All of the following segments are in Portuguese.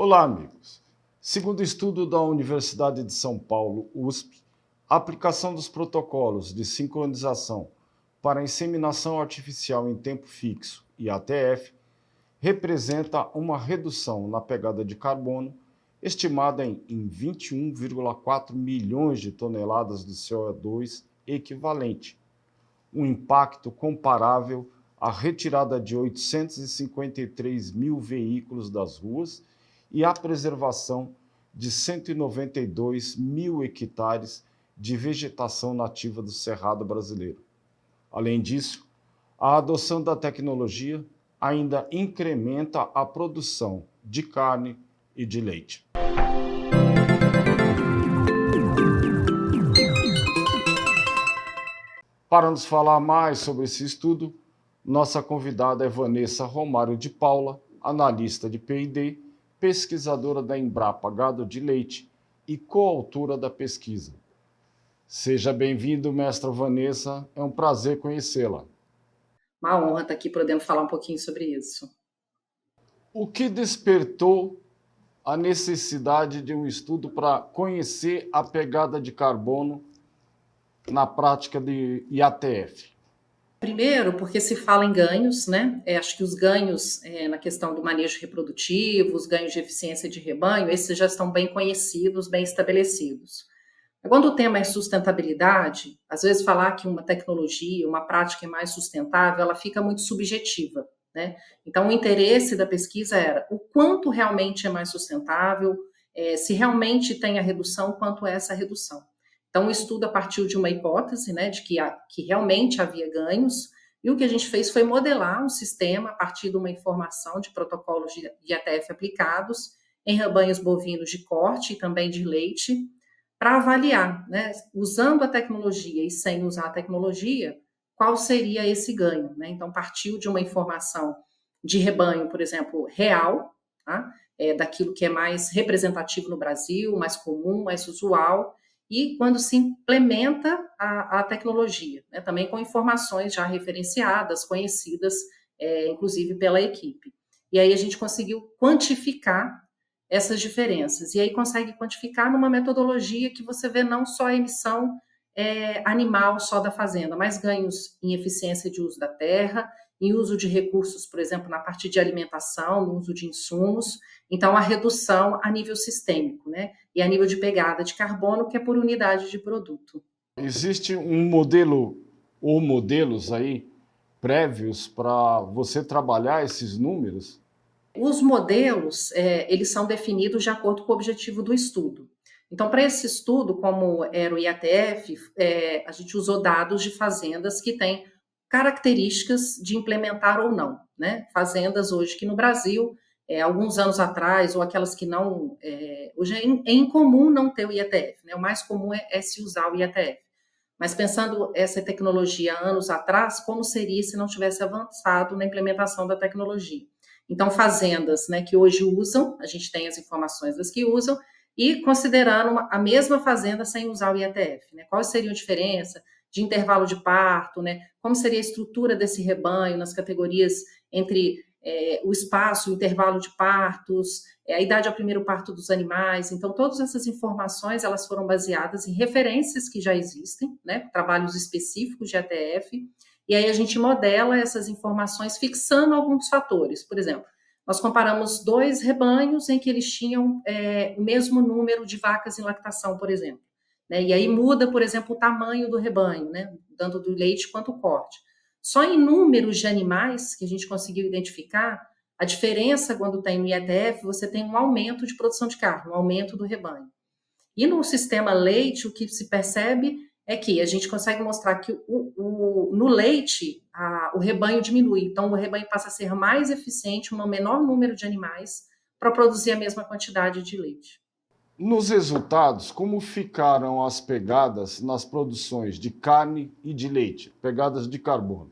Olá, amigos. Segundo estudo da Universidade de São Paulo, USP, a aplicação dos protocolos de sincronização para inseminação artificial em tempo fixo e ATF representa uma redução na pegada de carbono estimada em 21,4 milhões de toneladas de CO2 equivalente, um impacto comparável à retirada de 853 mil veículos das ruas e à preservação de 192 mil hectares de vegetação nativa do Cerrado brasileiro. Além disso, a adoção da tecnologia ainda incrementa a produção de carne e de leite. Para nos falar mais sobre esse estudo, nossa convidada é Vanessa Romário de Paula, analista de P&D, pesquisadora da Embrapa Gado de Leite e coautora da pesquisa. Seja bem-vindo, mestra Vanessa, é um prazer conhecê-la. Uma honra estar aqui podendo falar um pouquinho sobre isso. O que despertou a necessidade de um estudo para conhecer a pegada de carbono na prática de IATF? Primeiro, porque se fala em ganhos, né? Acho que os ganhos na questão do manejo reprodutivo, os ganhos de eficiência de rebanho, esses já estão bem conhecidos, bem estabelecidos. Quando o tema é sustentabilidade, às vezes falar que uma tecnologia, uma prática é mais sustentável, ela fica muito subjetiva, né? Então, o interesse da pesquisa era o quanto realmente é mais sustentável, se realmente tem a redução, quanto é essa redução. Então, o estudo partiu de uma hipótese, né, de que realmente havia ganhos, e o que a gente fez foi modelar um sistema a partir de uma informação de protocolos de IATF aplicados em rebanhos bovinos de corte e também de leite, para avaliar, né, usando a tecnologia e sem usar a tecnologia, qual seria esse ganho, né? Então, partiu de uma informação de rebanho, por exemplo, real, tá? Daquilo que é mais representativo no Brasil, mais comum, mais usual, e quando se implementa a tecnologia, né, também com informações já referenciadas, conhecidas, inclusive pela equipe. E aí a gente conseguiu quantificar essas diferenças, e aí consegue quantificar numa metodologia que você vê não só a emissão animal só da fazenda, mas ganhos em eficiência de uso da terra, em uso de recursos, por exemplo, na parte de alimentação, no uso de insumos, então a redução a nível sistêmico, né? E a nível de pegada de carbono, que é por unidade de produto. Existe um modelo ou modelos aí prévios para você trabalhar esses números? Os modelos, eles são definidos de acordo com o objetivo do estudo. Então, para esse estudo, como era o IATF, a gente usou dados de fazendas que têm características de implementar ou não, né? Fazendas hoje que no Brasil, alguns anos atrás, ou aquelas que não... hoje é incomum não ter o IATF, né? O mais comum é se usar o IATF. Mas pensando essa tecnologia anos atrás, como seria se não tivesse avançado na implementação da tecnologia? Então, fazendas, né, que hoje usam, a gente tem as informações das que usam, e considerando a mesma fazenda sem usar o IATF, né? Qual seria a diferença de intervalo de parto, né? Como seria a estrutura desse rebanho nas categorias entre o espaço, o intervalo de partos, a idade ao primeiro parto dos animais. Então, todas essas informações, elas foram baseadas em referências que já existem, né? Trabalhos específicos de IATF, e aí a gente modela essas informações fixando alguns fatores. Por exemplo, nós comparamos dois rebanhos em que eles tinham o mesmo número de vacas em lactação, por exemplo. Né? E aí muda, por exemplo, o tamanho do rebanho, né? Tanto do leite quanto o corte. Só em números de animais que a gente conseguiu identificar, a diferença quando tem no IATF, você tem um aumento de produção de carne, um aumento do rebanho. E no sistema leite, o que se percebe é que a gente consegue mostrar que no leite o rebanho diminui. Então, o rebanho passa a ser mais eficiente, um menor número de animais, para produzir a mesma quantidade de leite. Nos resultados, como ficaram as pegadas nas produções de carne e de leite, pegadas de carbono?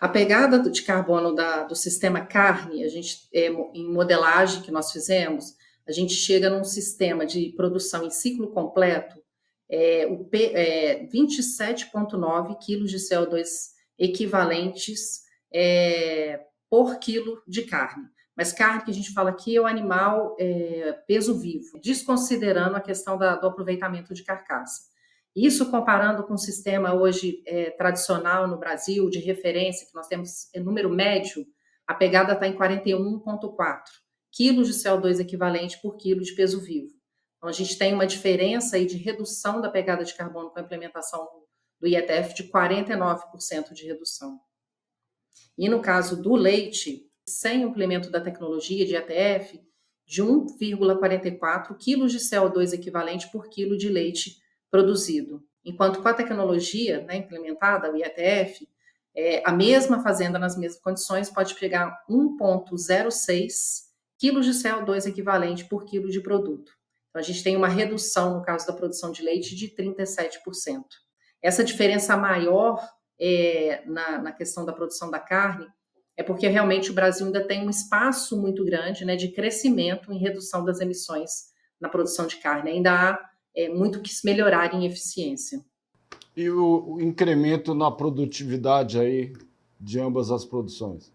A pegada de carbono do sistema carne, a gente, em modelagem que nós fizemos, a gente chega num sistema de produção em ciclo completo, 27,9 quilos de CO2 equivalentes por quilo de carne. Mas carne que a gente fala aqui é o animal peso vivo, desconsiderando a questão do aproveitamento de carcaça. Isso comparando com o sistema hoje tradicional no Brasil, de referência, que nós temos número médio, a pegada está em 41,4 quilos de CO2 equivalente por quilo de peso vivo. Então, a gente tem uma diferença aí de redução da pegada de carbono com a implementação do IETF de 49% de redução. E no caso do leite, sem o implemento da tecnologia de IETF, de 1,44 quilos de CO2 equivalente por quilo de leite produzido. Enquanto com a tecnologia implementada, o IETF, a mesma fazenda nas mesmas condições pode pegar 1,06 quilos de CO2 equivalente por quilo de produto. Então, a gente tem uma redução, no caso da produção de leite, de 37%. Essa diferença maior na questão da produção da carne é porque realmente o Brasil ainda tem um espaço muito grande de crescimento em redução das emissões na produção de carne. Ainda há muito que se melhorar em eficiência. E o incremento na produtividade aí de ambas as produções?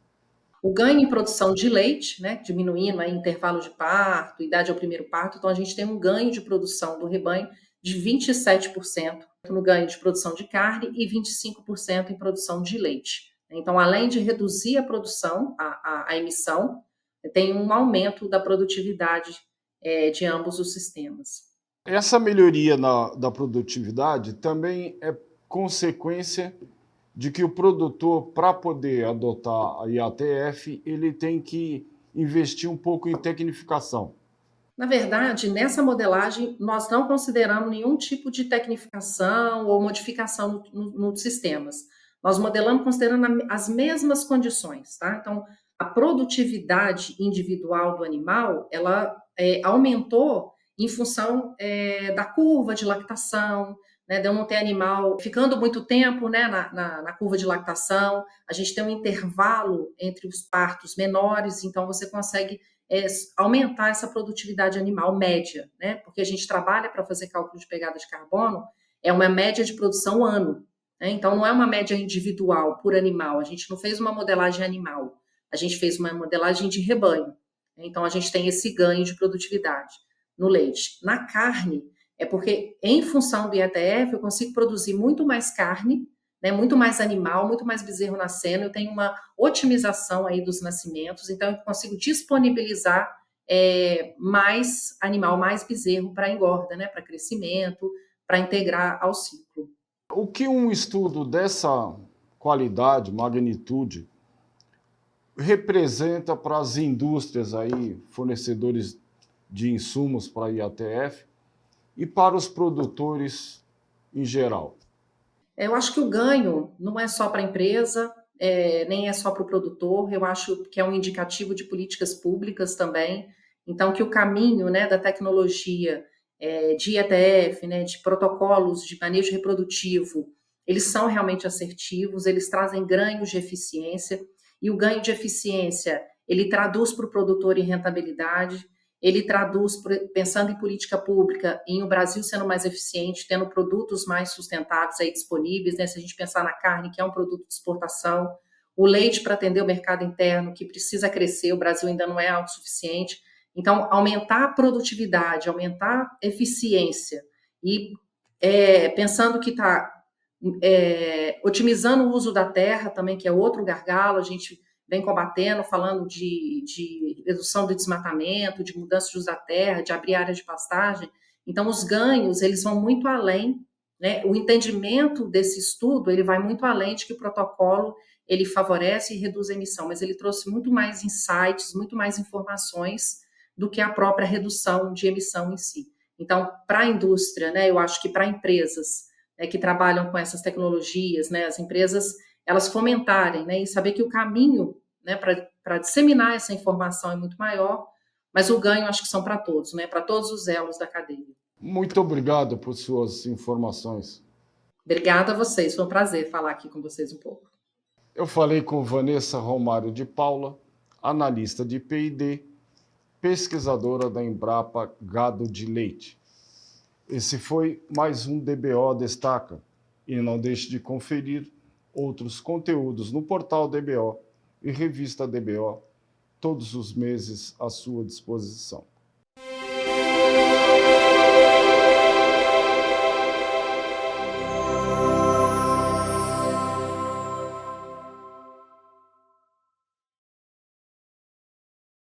O ganho em produção de leite, diminuindo aí intervalo de parto, idade ao primeiro parto, então a gente tem um ganho de produção do rebanho de 27% no ganho de produção de carne e 25% em produção de leite. Então, além de reduzir a produção, a emissão, tem um aumento da produtividade de ambos os sistemas. Essa melhoria da produtividade também é consequência de que o produtor, para poder adotar a IATF, ele tem que investir um pouco em tecnificação. Na verdade, nessa modelagem, nós não consideramos nenhum tipo de tecnificação ou modificação nos sistemas. Nós modelamos considerando as mesmas condições, tá? Então, a produtividade individual do animal, ela aumentou em função da curva de lactação, de eu não ter animal ficando muito tempo na curva de lactação. A gente tem um intervalo entre os partos menores, então você consegue aumentar essa produtividade animal média, porque a gente trabalha para fazer cálculo de pegada de carbono, é uma média de produção ano. Então, não é uma média individual por animal, a gente não fez uma modelagem animal, a gente fez uma modelagem de rebanho. Então, a gente tem esse ganho de produtividade no leite. Na carne, é porque, em função do IETF, eu consigo produzir muito mais carne, muito mais animal, muito mais bezerro nascendo, eu tenho uma otimização aí dos nascimentos, então eu consigo disponibilizar mais animal, mais bezerro para engorda, para crescimento, para integrar ao ciclo. O que um estudo dessa qualidade, magnitude, representa para as indústrias aí, fornecedores de insumos para a IATF e para os produtores em geral? Eu acho que o ganho não é só para a empresa, nem é só para o produtor, eu acho que é um indicativo de políticas públicas também. Então, que o caminho da tecnologia, de IETF, de protocolos de manejo reprodutivo, eles são realmente assertivos, eles trazem ganhos de eficiência, e o ganho de eficiência, ele traduz para o produtor em rentabilidade, ele traduz, pensando em política pública, em o Brasil sendo mais eficiente, tendo produtos mais sustentáveis aí disponíveis, se a gente pensar na carne, que é um produto de exportação, o leite para atender o mercado interno, que precisa crescer, o Brasil ainda não é autossuficiente. Então, aumentar a produtividade, aumentar a eficiência e pensando que está otimizando o uso da terra também, que é outro gargalo, a gente vem combatendo, falando de redução do desmatamento, de mudança de uso da terra, de abrir área de pastagem. Então, os ganhos, eles vão muito além, o entendimento desse estudo, ele vai muito além de que o protocolo, ele favorece e reduz a emissão, mas ele trouxe muito mais insights, muito mais informações do que a própria redução de emissão em si. Então, para a indústria, eu acho que para empresas que trabalham com essas tecnologias, as empresas, elas fomentarem, e saber que o caminho para disseminar essa informação é muito maior, mas o ganho acho que são para todos, para todos os elos da cadeia. Muito obrigado por suas informações. Obrigada a vocês, foi um prazer falar aqui com vocês um pouco. Eu falei com Vanessa Romário de Paula, analista de P&D, pesquisadora da Embrapa Gado de Leite. Esse foi mais um DBO Destaca, e não deixe de conferir outros conteúdos no portal DBO e revista DBO todos os meses à sua disposição.